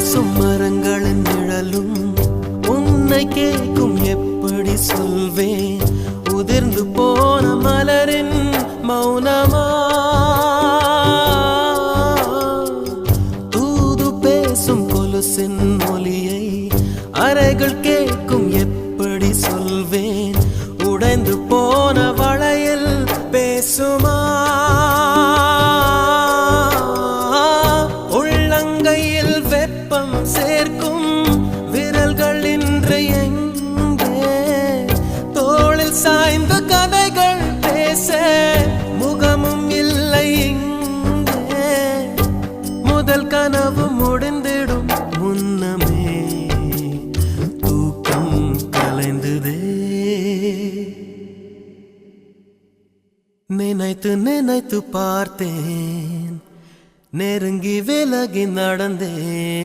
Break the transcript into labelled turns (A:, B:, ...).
A: மரங்களின் நிழலும் உன்னை கேட்கும் எப்படி சொல்வேன் உதிர்ந்து போன மலரின் மௌனமா தூது பேசும் கொலுசின் ஒலியை அறைகள் கேட்கும் எப்படி சொல்வேன் உடைந்து போன வளையல் பேசுமா உள்ளங்கையில் வெப்பம் சேர்க்கும் விரல்கள் இன்று எங்கே தோளில் சாய்ந்த கதைகள் பேச முகமும் இல்லை இங்கே முதல் கனவு முடிந்திடும் முன்னமே தூக்கம் கலைந்ததே நினைத்து நினைத்து பார்த்தேன் நெருங்கி விலகி நடந்தேன்